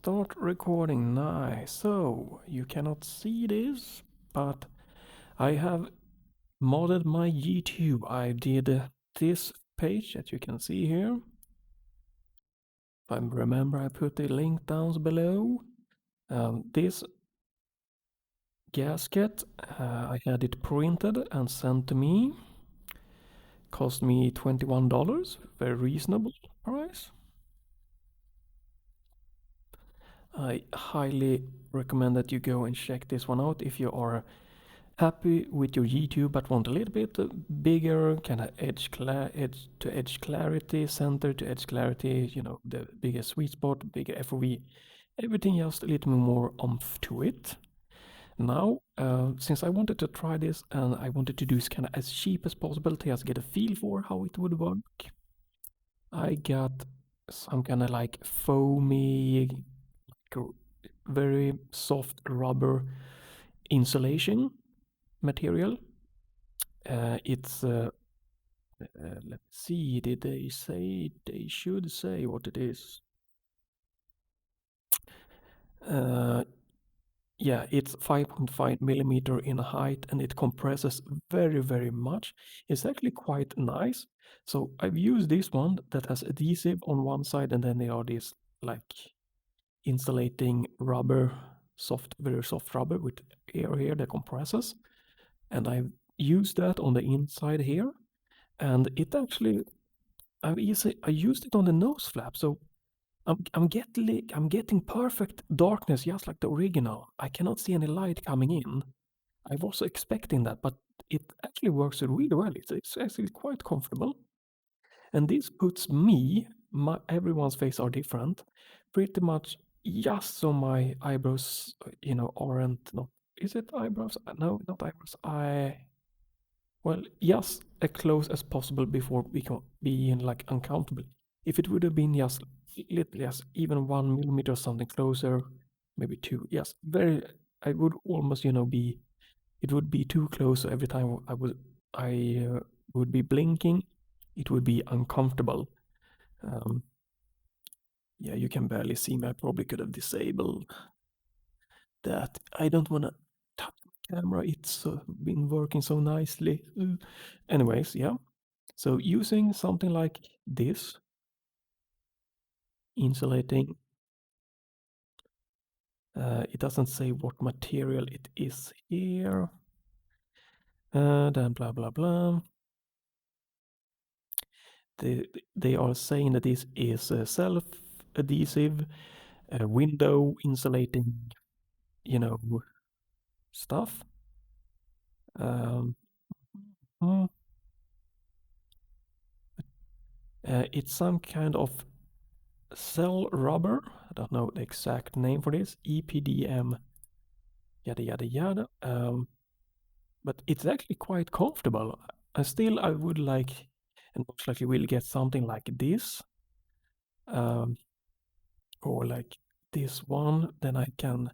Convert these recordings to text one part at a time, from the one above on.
Start recording. Nice. So you cannot see this, but I have modded my G2. I did this page that you can see here. If I remember, I put the link down below. This gasket, I had it printed and sent to me. Cost me $21, very reasonable price. I highly recommend that you go and check this one out if you are happy with your G2 but want a little bit bigger, kind of edge to edge clarity, center to edge clarity, you know, the bigger sweet spot, bigger FOV, everything just a little more oomph to it. Now, since I wanted to try this and I wanted to do this kind of as cheap as possible to just get a feel for how it would work, I got some kind of like foamy, very soft rubber insulation material. It's let's see, did they say? They should say what it is. Yeah, it's 5.5 millimeter in height and it compresses very, very much. It's actually quite nice. So I've used this one that has adhesive on one side and then there are these like insulating rubber, very soft rubber with air here that compresses. And I've used that on the inside here. And it actually, I used it on the nose flap, so I'm getting perfect darkness just like the original. I cannot see any light coming in. I was expecting that, but it actually works really well. It's actually quite comfortable. And this puts me, everyone's face are different, pretty much just so my eyebrows, you know, aren't, not, is it eyebrows? No, not eyebrows. Well, just as close as possible before being like uncountable. If it would have been just little, yes, even 1 millimeter or something closer, maybe 2, yes, I would almost, you know, it would be too close. So every time I would be blinking, it would be uncomfortable. Yeah, you can barely see me. I probably could have disabled that. I don't want to touch the camera. It's been working so nicely. Anyways, yeah. So using something like this, insulating, it doesn't say what material it is here. Then blah, blah, blah. They are saying that this is self-adhesive, window insulating, you know, stuff. It's some kind of cell rubber. I don't know the exact name for this. EPDM, yada yada yada. But it's actually quite comfortable. Still, I would like, and most likely will get something like this, or like this one. Then I can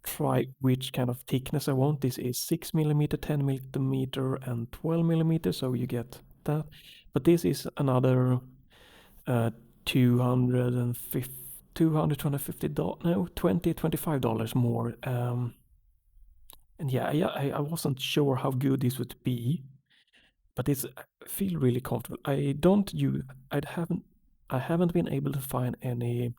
try which kind of thickness I want. This is 6 millimeter, 10 millimeter, and 12 millimeter. So you get that. But this is another $250, no, $25 more. And yeah, I wasn't sure how good this would be, but it's feel really comfortable. I haven't been able to find any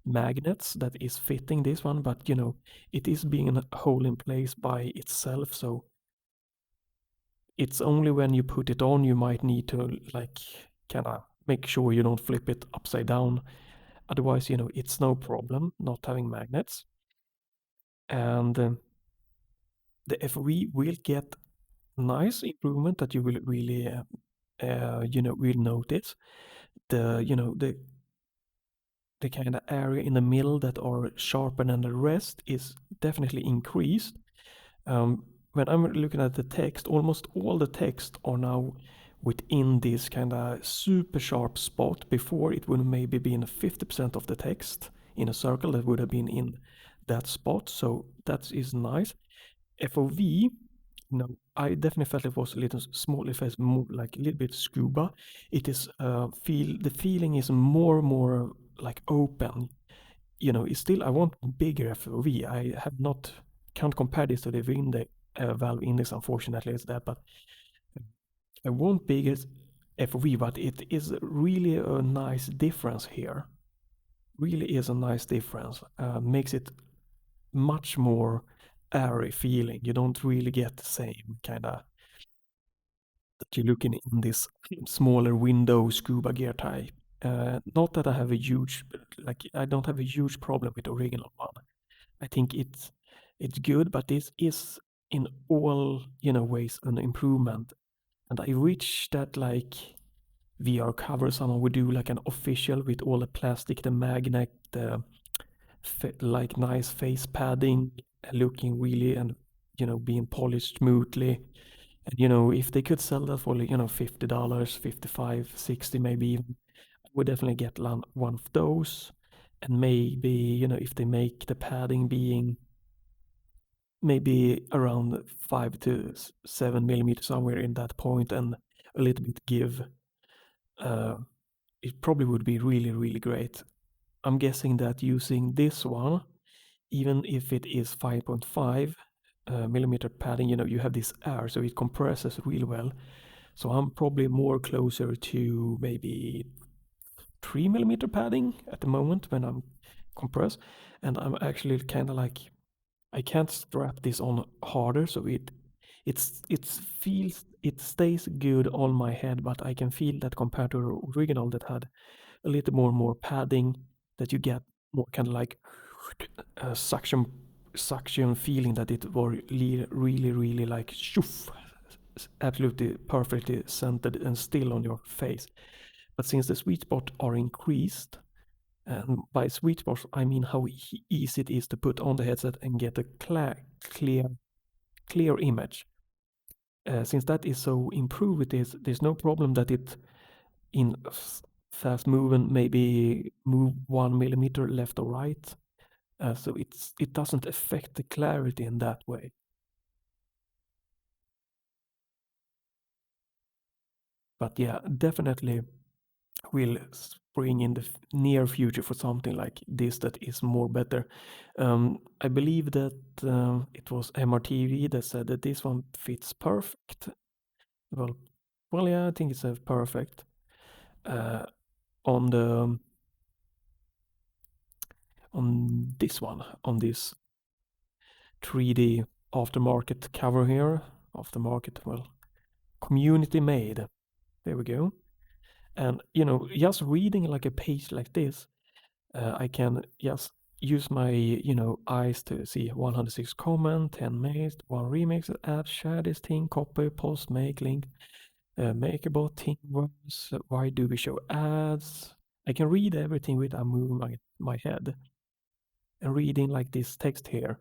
magnets that is fitting this one, but you know, it is being a hole in place by itself, so it's only when you put it on you might need to like kind of make sure you don't flip it upside down. Otherwise, you know, it's no problem not having magnets. And the FOV will get nice improvement that you will really, you know, will notice. You know, the kind of area in the middle that are sharper than the rest is definitely increased. When I'm looking at the text, almost all the text are now within this kind of super sharp spot. Before it would maybe been 50% of the text in a circle that would have been in that spot. So that is nice. FOV, no, I definitely felt it was a little small. If it's more like a little bit scuba, it is the feeling is more like open. it's still, I want bigger FOV. I can't compare this to the Valve Index, unfortunately, it's that, but I want bigger FOV, but it is really a nice difference here. Really is a nice difference. Makes it much more airy feeling. You don't really get the same kind of that you're looking in this smaller window scuba gear type. Not that I have a huge, I don't have a huge problem with the original one. I think it's good, but this is in all ways an improvement. And I wish that VR cover someone would do like an official with all the plastic, the magnet, the nice face padding, looking really and being polished smoothly. And if they could sell that for $50, 55, 60 maybe even, I would definitely get one of those. And maybe if they make the padding being maybe around 5 to 7 millimeters, somewhere in that point, and a little bit give, it probably would be really, really great. I'm guessing that using this one, even if it is 5.5 millimeter padding, you have this air, so it compresses really well. So I'm probably more closer to maybe 3 millimeter padding at the moment when I'm compressed. And I'm actually kind of I can't strap this on harder, so it stays good on my head, but I can feel that compared to the original that had a little more padding, that you get more kind of suction feeling, that it was really like shoof, absolutely perfectly centered and still on your face. But since the sweet spot are increased, and by sweet spot I mean how easy it is to put on the headset and get a clear image. Since that is so improved, there's no problem that it in fast movement maybe move 1 millimeter left or right. So it doesn't affect the clarity in that way. But yeah, definitely will spring in the near future for something like this that is more better. I believe that it was MRTV that said that this one fits perfect. Well, yeah, I think it's perfect. On this one, on this 3D aftermarket cover here, community made. There we go. And just reading like a page like this, I can just use my eyes to see 106 comment, 10 mails, 1 remix, add, share this thing, copy, post, make, link, make about thing words, why do we show ads. I can read everything without moving my head. And reading like this text here,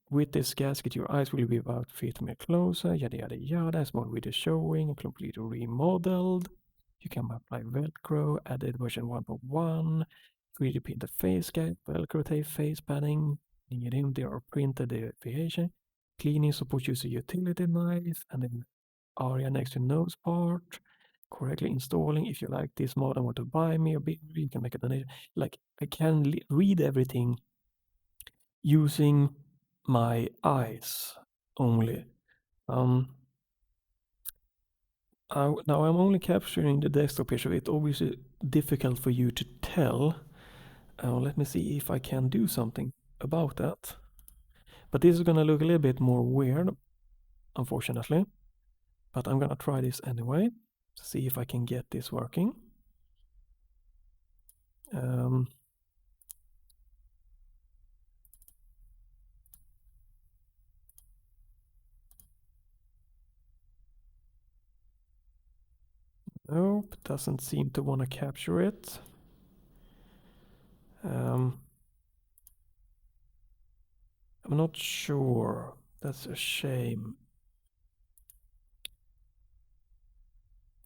with this gasket your eyes will be about 50 meters closer, yada yada yada, small video showing, completely remodeled. You can apply Velcro, added version 1.1, 3D printed face gap, Velcro tape, face padding, there are printed deviation, cleaning support user utility knife, and then area next to nose part, correctly installing. If you like this mod and want to buy me a bit, you can make a donation. Like I can read everything using my eyes only. Now I'm only capturing the desktop picture. It's obviously difficult for you to tell. Let me see if I can do something about that. But this is gonna look a little bit more weird, unfortunately. But I'm gonna try this anyway to see if I can get this working. Nope, doesn't seem to want to capture it. I'm not sure. That's a shame.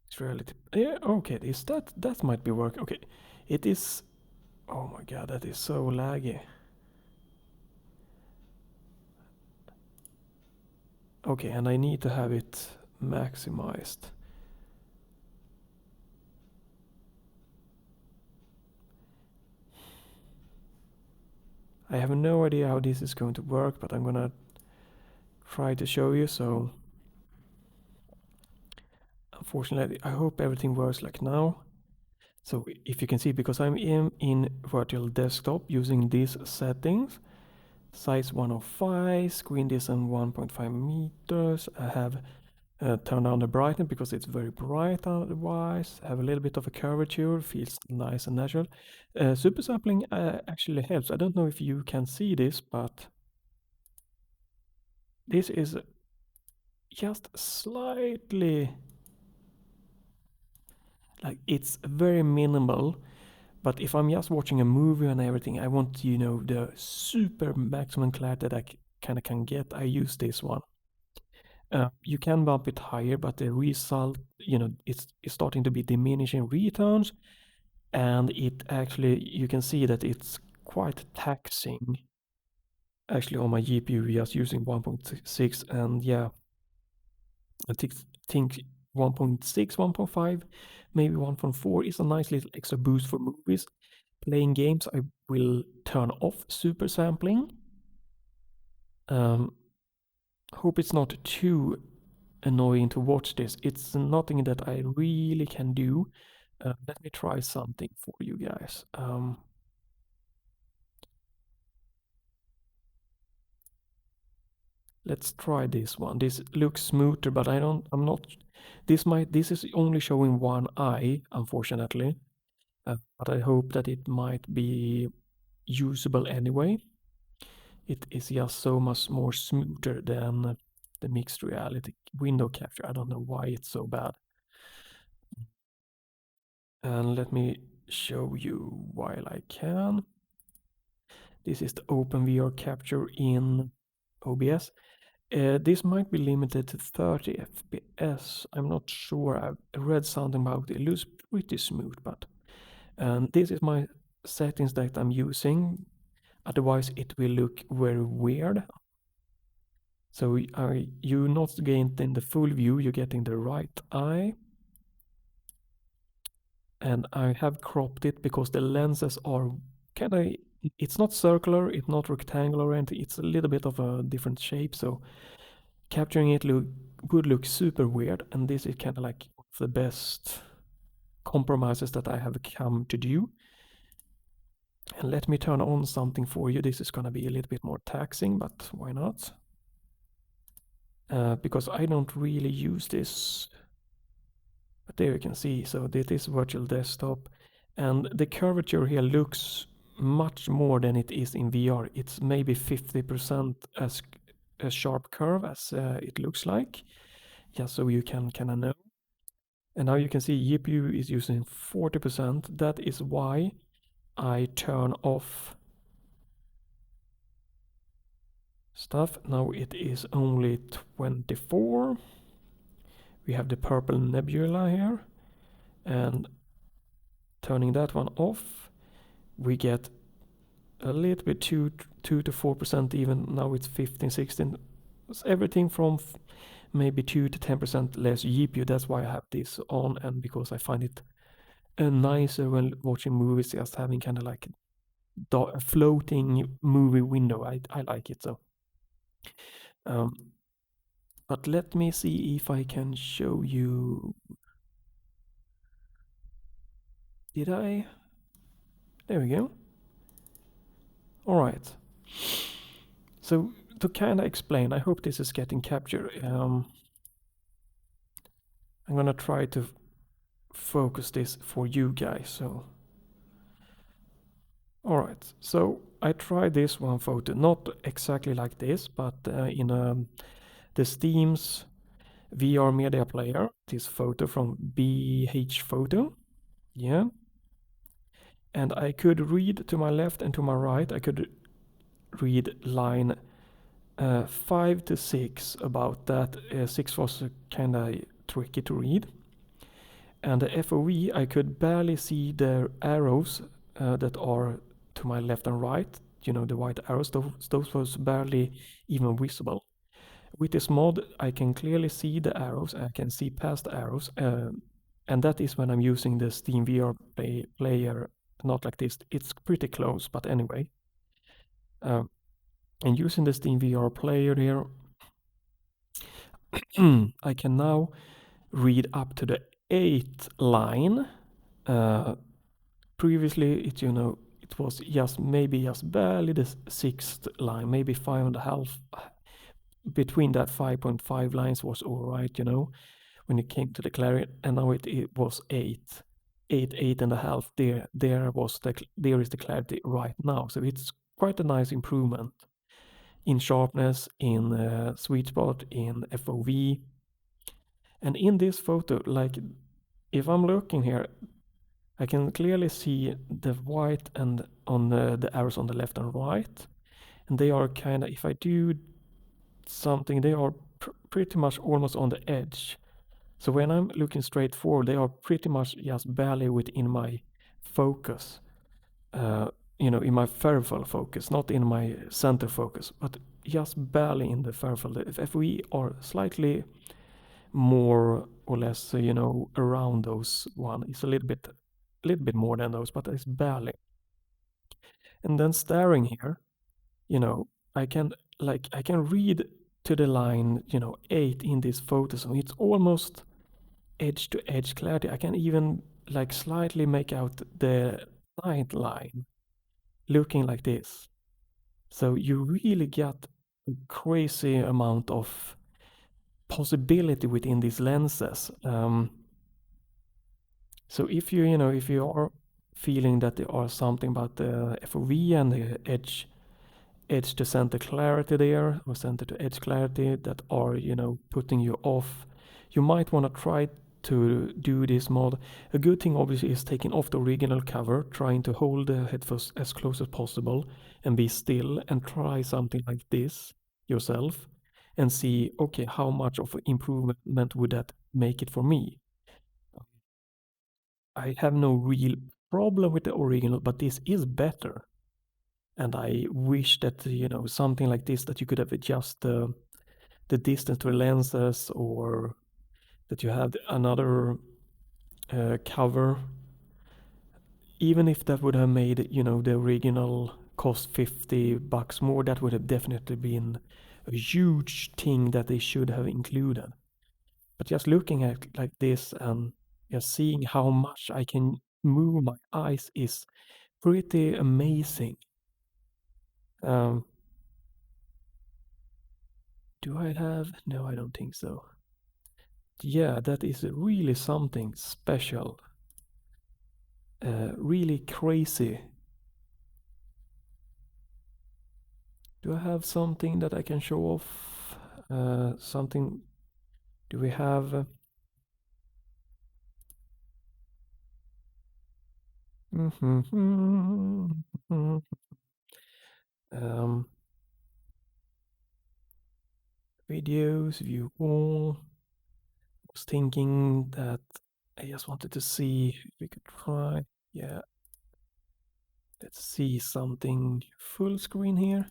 It's reality. Yeah, okay, that might be working. Okay, it is. Oh my god, that is so laggy. Okay, and I need to have it maximized. I have no idea how this is going to work, but I'm gonna try to show you. So unfortunately, I hope everything works like now. So if you can see, because I'm in virtual desktop using these settings, size 105, screen distance 1.5 meters. I have turned down the brightness because it's very bright otherwise. Have a little bit of a curvature, feels nice and natural. Super sampling actually helps. I don't know if you can see this, but this is just slightly, like, it's very minimal. But if I'm just watching a movie and everything, I want, you know, the super maximum clarity that I kind of can get. I use this one. You can bump it higher, but the result, you know, it's starting to be diminishing returns, and it actually, you can see that it's quite taxing actually on my GPU just using 1.6, and yeah, I think 1.6, 1.5, maybe 1.4 is a nice little extra boost for movies. Playing games, I will turn off super sampling. Hope it's not too annoying to watch this. It's nothing that I really can do. Let me try something for you guys. Let's try this one. This looks smoother, but I'm not, this is only showing one eye, unfortunately. But I hope that it might be usable anyway. It is just so much more smoother than the mixed reality window capture. I don't know why it's so bad. And let me show you while I can. This is the OpenVR capture in OBS. This might be limited to 30 FPS. I'm not sure. I've read something about it. It looks pretty smooth, but this is my settings that I'm using. Otherwise, it will look very weird. So you're not getting the full view, you're getting the right eye. And I have cropped it because the lenses are kind of, it's not circular, it's not rectangular, and it's a little bit of a different shape. So capturing it would look super weird. And this is kind of like the best compromises that I have come to do. And let me turn on something for you. This is going to be a little bit more taxing, but why not? Because I don't really use this. But there you can see, so this is virtual desktop. And the curvature here looks much more than it is in VR. It's maybe 50% as a sharp curve as it looks like. Just so you can kind of know. And now you can see GPU is using 40%. That is why I turn off stuff. Now it is only 24. We have the purple nebula here. And turning that one off, we get a little bit 2 to 4% even. Now it's 15, 16. It's everything from maybe 2 to 10% less GPU. That's why I have this on, and because I find it nicer when watching movies, just having kind of like a floating movie window. I like it so. But let me see if I can show you. Did I? There we go. All right. So to kind of explain, I hope this is getting captured. I'm gonna try to focus this for you guys. So, all right. So I tried this one photo, not exactly like this, but in the Steam's VR media player. This photo from BH Photo. Yeah. And I could read to my left and to my right. I could read line 5 to 6 about that. 6 was kind of tricky to read. And the FOV, I could barely see the arrows that are to my left and right. You know, the white arrows, those was barely even visible. With this mod, I can clearly see the arrows. I can see past arrows. And that is when I'm using the Steam VR player, not like this. It's pretty close, but anyway. Uh, and using the Steam VR player here, I can now read up to the 8th line. Previously, it was just barely the 6th line, maybe 5.5. Between that 5.5 lines was all right, when it came to the clarity, and now it was 8.5. There is the clarity right now. So it's quite a nice improvement in sharpness, in sweet spot, in FOV. And in this photo, like if I'm looking here, I can clearly see the white and on the arrows on the left and right. And they are kind of, if I do something, they are pretty much almost on the edge. So when I'm looking straight forward, they are pretty much just barely within my focus. In my peripheral focus, not in my center focus, but just barely in the peripheral. If we are slightly more or less, around those one, it's a little bit more than those, but it's barely. And then staring here, I can read to the line, 8 in this photo, so it's almost edge to edge clarity. I can even slightly make out the night line looking like this. So you really get a crazy amount of possibility within these lenses. So if you are feeling that there are something about the FOV and the edge to center clarity there, or center to edge clarity, that are putting you off, you might want to try to do this mod. A good thing obviously is taking off the original cover, trying to hold the headphones as close as possible and be still, and try something like this yourself and see, okay, how much of an improvement would that make it for me. I have no real problem with the original, but this is better. And I wish that, something like this, that you could have adjust the distance to the lenses, or that you had another cover. Even if that would have made, the original cost $50 more, that would have definitely been a huge thing that they should have included. But just looking at like this and just seeing how much I can move my eyes is pretty amazing. Do I have? No, I don't think so. Yeah, that is really something special. Really crazy. Do I have something that I can show off? Something. Do we have? Um, videos, view all. Was thinking that I just wanted to see if we could try. Yeah. Let's see something full screen here.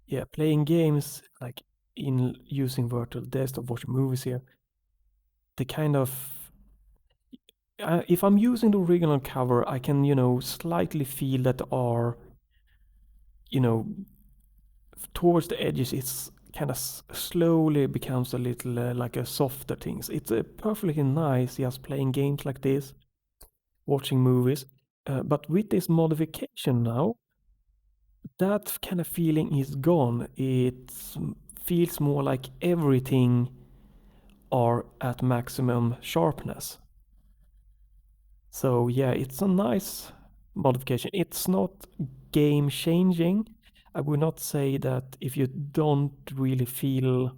Yeah, playing games like in using virtual desktop, watching movies here. The kind of if I'm using the original cover, I can slightly feel that are you know towards the edges. It's kind of slowly becomes a little like a softer things. It's perfectly nice just playing games like this, watching movies. But with this modification now, that kind of feeling is gone. It feels more like everything are at maximum sharpness. So yeah, it's a nice modification. It's not game changing. I would not say that if you don't really feel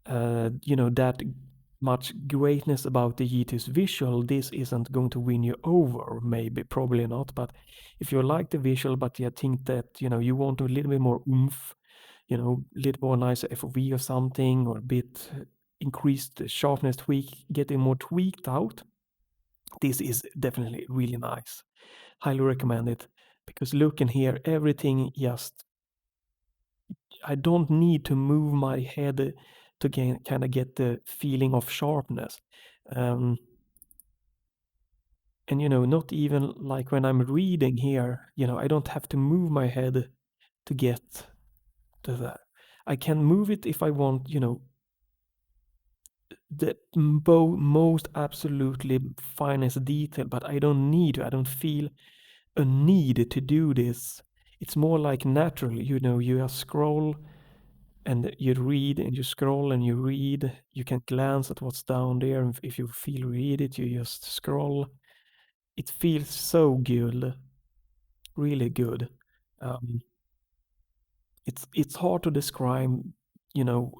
that much greatness about the G2's visual, this isn't going to win you over. Maybe, probably not. But if you like the visual, but you think that you want a little bit more oomph, a little more nice FOV or something, or a bit increased sharpness, getting more tweaked out, this is definitely really nice. Highly recommend it, because looking here, everything just, I don't need to move my head to kind of get the feeling of sharpness. And not even like when I'm reading here, I don't have to move my head to get to that. I can move it if I want, the most absolutely finest detail, but I don't need to. I don't feel a need to do this. It's more like natural, you just scroll and you read and you scroll and you read. You can glance at what's down there. And if you feel read it, you just scroll. It feels so good, really good. Um, it's hard to describe, you know,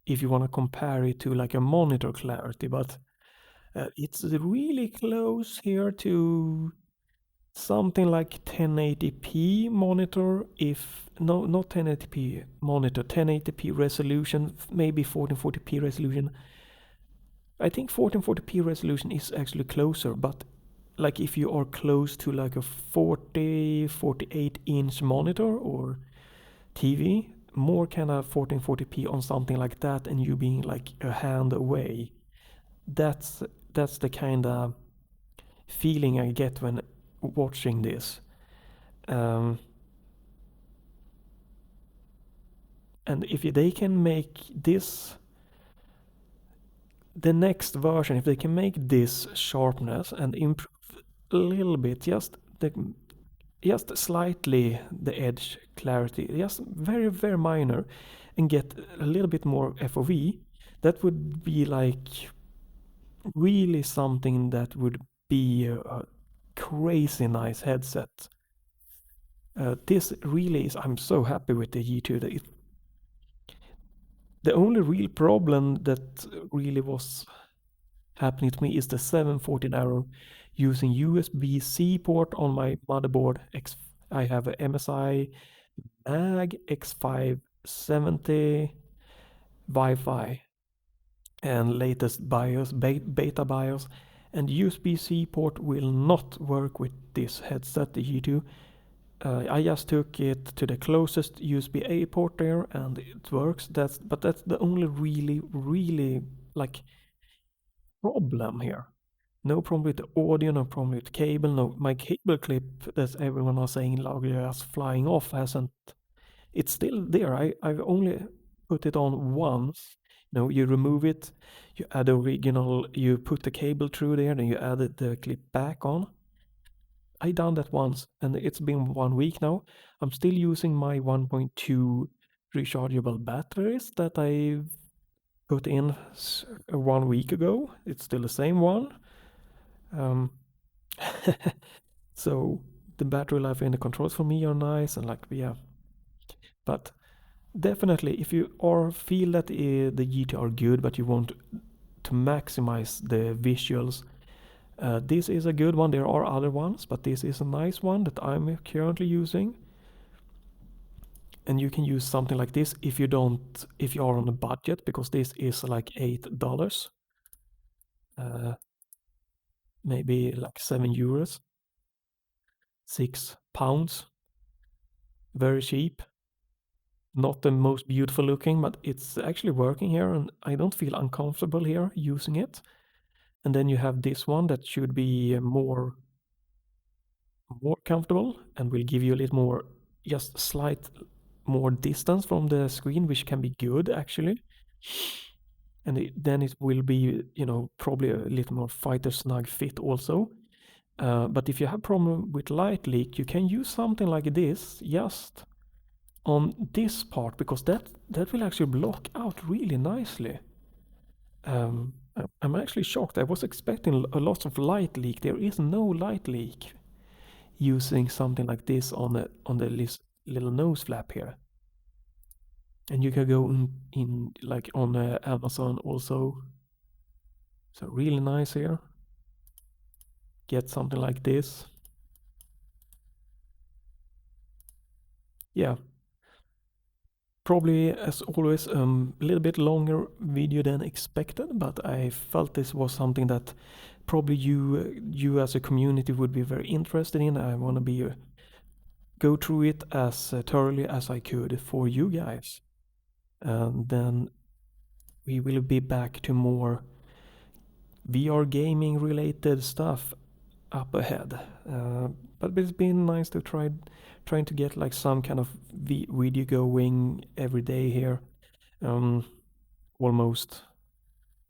if you want to compare it to like a monitor clarity, but it's really close here to something like 1080p monitor. If no, not 1080p monitor, 1080p resolution, maybe 1440p resolution. I think 1440p resolution is actually closer, but like if you are close to like a 48 inch monitor or TV, more kind of 1440p on something like that, and you being like a hand away. That's that's the kind of feeling I get when watching this. Um, and if they can make this the next version, if they can make this sharpness and improve a little bit, just slightly the edge clarity, just very very minor, and get a little bit more FOV, that would be like really something that would be a crazy nice headset. This really is, I'm so happy with the G2. The only real problem that really was happening to me is the 714 error using USB-C port on my motherboard. I have a MSI Mag X570 Wi-Fi and latest BIOS, beta BIOS, and USB-C port will not work with this headset, the G2. I just took it to the closest USB-A port there, and it works. But that's the only really like problem here. No problem with the audio, no problem with cable. No, my cable clip that everyone was saying like just flying off hasn't. It's still there. I've only put it on once. You remove it, you add original, you put the cable through there, then you add the clip back on. I done that once, and it's been 1 week now. I'm still using my 1.2 rechargeable batteries that I put in 1 week ago. It's still the same one. Um, so the battery life and the controls for me are nice, and like yeah. But definitely, if you feel that the GT are good, but you want to maximize the visuals, this is a good one. There are other ones, but this is a nice one that I'm currently using. And you can use something like this if you are on a budget, because this is like $8, maybe like €7, £6, very cheap. Not the most beautiful looking, but it's actually working here, and I don't feel uncomfortable here using it. And then you have this one that should be more comfortable and will give you a little more, just slight more distance from the screen, which can be good actually. And then it will be, probably a little more fighter snug fit also. But if you have problem with light leak, you can use something like this just on this part, because that will actually block out really nicely. I'm actually shocked. I was expecting a lot of light leak. There is no light leak using something like this on the little nose flap here. And you can go in like on Amazon also. So really nice here. Get something like this. Yeah. Probably, as always, a little bit longer video than expected, but I felt this was something that probably you as a community would be very interested in. I want to go through it as thoroughly as I could for you guys. And then we will be back to more VR gaming related stuff up ahead. But it's been nice to trying to get like some kind of video going every day here. Almost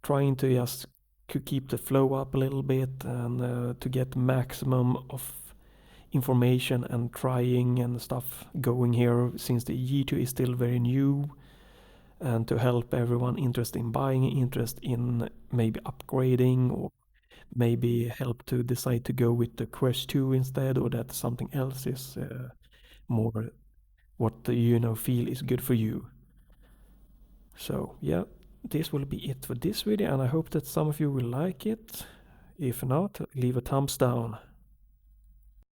trying to just to keep the flow up a little bit and to get maximum of information and trying and stuff going here, since the G2 is still very new, and to help everyone interested in buying, interest in maybe upgrading, or maybe help to decide to go with the Quest 2 instead, or that something else is more what you feel is good for you. So yeah, this will be it for this video, and I hope that some of you will like it. If not, leave a thumbs down.